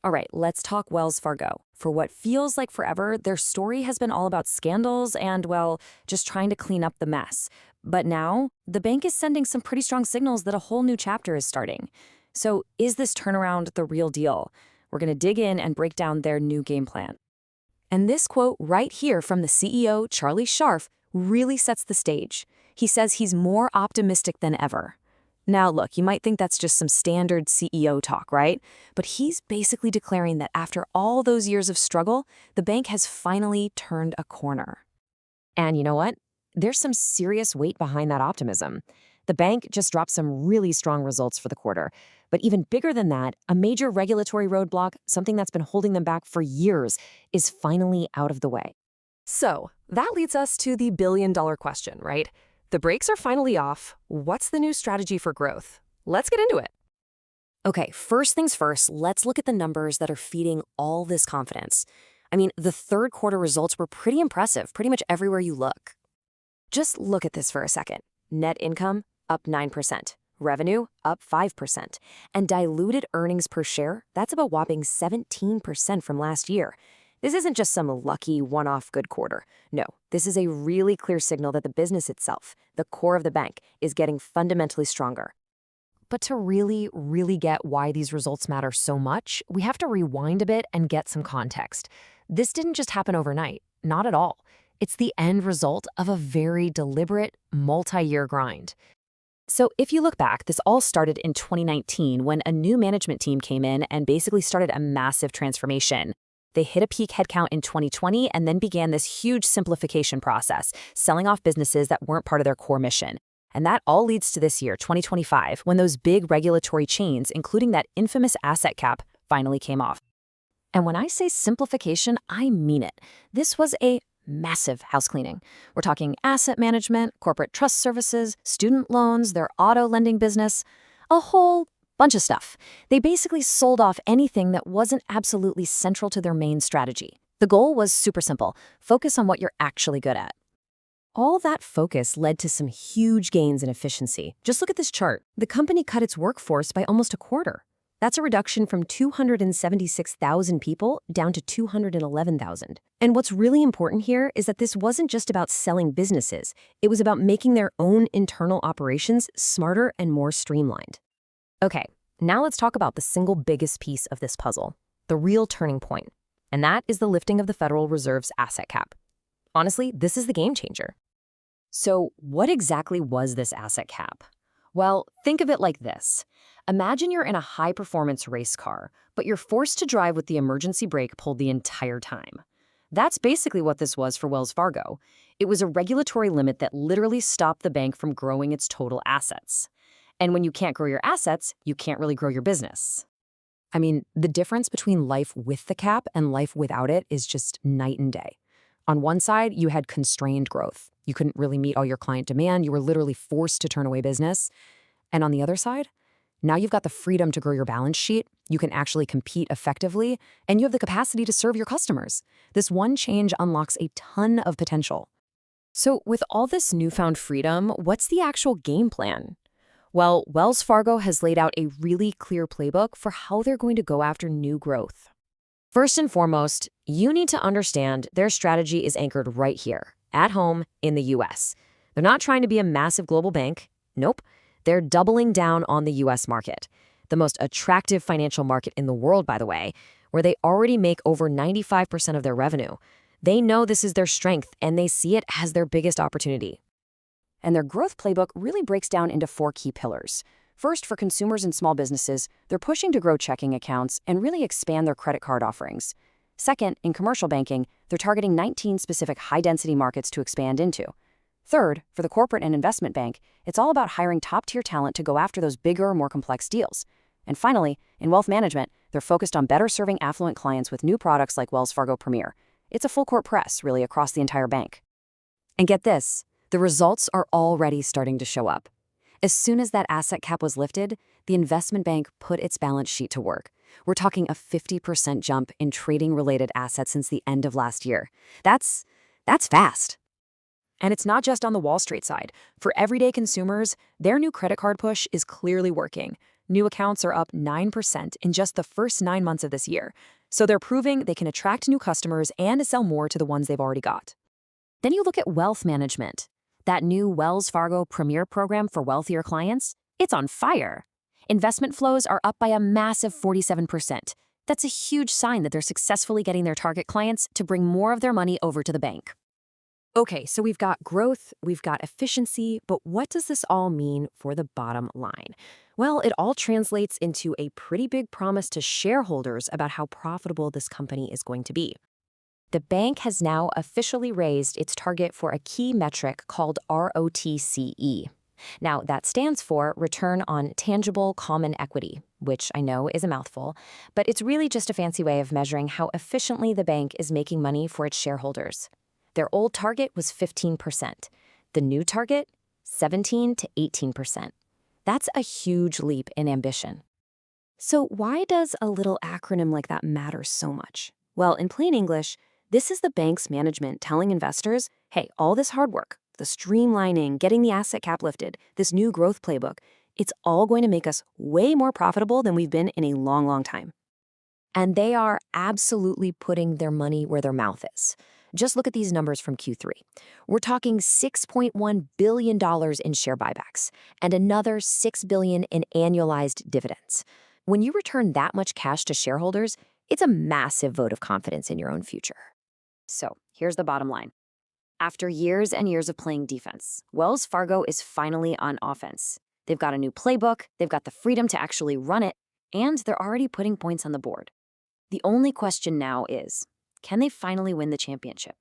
All right, let's talk Wells Fargo. For what feels like forever, their story has been all about scandals and, well, just trying to clean up the mess. But now, the bank is sending some pretty strong signals that a whole new chapter is starting. So, is this turnaround the real deal? We're going to dig in and break down their new game plan. And this quote right here from the CEO, Charlie Scharf, really sets the stage. He says he's more optimistic than ever. Now, look, you might think that's just some standard CEO talk, right? But he's basically declaring that after all those years of struggle, the bank has finally turned a corner. And you know what? There's some serious weight behind that optimism. The bank just dropped some really strong results for the quarter. But even bigger than that, a major regulatory roadblock, something that's been holding them back for years, is finally out of the way. So, that leads us to the billion-dollar question, right? The brakes are finally off. What's the new strategy for growth? Let's get into it. Okay, first things first, let's look at the numbers that are feeding all this confidence. I mean, the third quarter results were pretty impressive, pretty much everywhere you look. Just look at this for a second. Net income, up 9%. Revenue, up 5%. And diluted earnings per share, that's about whopping 17% from last year. This isn't just some lucky one-off good quarter. No, this is a really clear signal that the business itself, the core of the bank, is getting fundamentally stronger. But to really, really get why these results matter so much, we have to rewind a bit and get some context. This didn't just happen overnight, not at all. It's the end result of a very deliberate, multi-year grind. So if you look back, this all started in 2019 when a new management team came in and basically started a massive transformation. They hit a peak headcount in 2020 and then began this huge simplification process, selling off businesses that weren't part of their core mission. And that all leads to this year, 2025, when those big regulatory chains, including that infamous asset cap, finally came off. And when I say simplification, I mean it. This was a massive house cleaning. We're talking asset management, corporate trust services, student loans, their auto lending business, a whole bunch of stuff. They basically sold off anything that wasn't absolutely central to their main strategy. The goal was super simple: focus on what you're actually good at. All that focus led to some huge gains in efficiency. Just look at this chart. The company cut its workforce by almost a quarter. That's a reduction from 276,000 people down to 211,000. And what's really important here is that this wasn't just about selling businesses. It was about making their own internal operations smarter and more streamlined. Okay, now let's talk about the single biggest piece of this puzzle, the real turning point. And that is the lifting of the Federal Reserve's asset cap. Honestly, this is the game changer. So what exactly was this asset cap? Well, think of it like this. Imagine you're in a high-performance race car, but you're forced to drive with the emergency brake pulled the entire time. That's basically what this was for Wells Fargo. It was a regulatory limit that literally stopped the bank from growing its total assets. And when you can't grow your assets, you can't really grow your business. I mean, the difference between life with the cap and life without it is just night and day. On one side, you had constrained growth. You couldn't really meet all your client demand. You were literally forced to turn away business. And on the other side, now you've got the freedom to grow your balance sheet. You can actually compete effectively, and you have the capacity to serve your customers. This one change unlocks a ton of potential. So with all this newfound freedom, what's the actual game plan? Well, Wells Fargo has laid out a really clear playbook for how they're going to go after new growth. First and foremost, you need to understand their strategy is anchored right here, at home in the US. They're not trying to be a massive global bank. Nope. They're doubling down on the US market, the most attractive financial market in the world, by the way, where they already make over 95% of their revenue. They know this is their strength, and they see it as their biggest opportunity. And their growth playbook really breaks down into 4 key pillars. First, for consumers and small businesses, they're pushing to grow checking accounts and really expand their credit card offerings. Second, in commercial banking, they're targeting 19 specific high-density markets to expand into. Third, for the corporate and investment bank, it's all about hiring top-tier talent to go after those bigger, more complex deals. And finally, in wealth management, they're focused on better serving affluent clients with new products like Wells Fargo Premier. It's a full-court press, really, across the entire bank. And get this, the results are already starting to show up. As soon as that asset cap was lifted, the investment bank put its balance sheet to work. We're talking a 50% jump in trading-related assets since the end of last year. That's fast. And it's not just on the Wall Street side. For everyday consumers, their new credit card push is clearly working. New accounts are up 9% in just the first 9 months of this year. So they're proving they can attract new customers and sell more to the ones they've already got. Then you look at wealth management. That new Wells Fargo Premier program for wealthier clients, it's on fire. Investment flows are up by a massive 47%. That's a huge sign that they're successfully getting their target clients to bring more of their money over to the bank. Okay, so we've got growth, we've got efficiency, but what does this all mean for the bottom line? Well, it all translates into a pretty big promise to shareholders about how profitable this company is going to be. The bank has now officially raised its target for a key metric called ROTCE. Now, that stands for Return on Tangible Common Equity, which I know is a mouthful, but it's really just a fancy way of measuring how efficiently the bank is making money for its shareholders. Their old target was 15%. The new target, 17 to 18%. That's a huge leap in ambition. So why does a little acronym like that matter so much? Well, in plain English, this is the bank's management telling investors, hey, all this hard work, the streamlining, getting the asset cap lifted, this new growth playbook, it's all going to make us way more profitable than we've been in a long, long time. And they are absolutely putting their money where their mouth is. Just look at these numbers from Q3. We're talking $6.1 billion in share buybacks and another $6 billion in annualized dividends. When you return that much cash to shareholders, it's a massive vote of confidence in your own future. So here's the bottom line. After years and years of playing defense, Wells Fargo is finally on offense. They've got a new playbook, they've got the freedom to actually run it, and they're already putting points on the board. The only question now is, can they finally win the championship?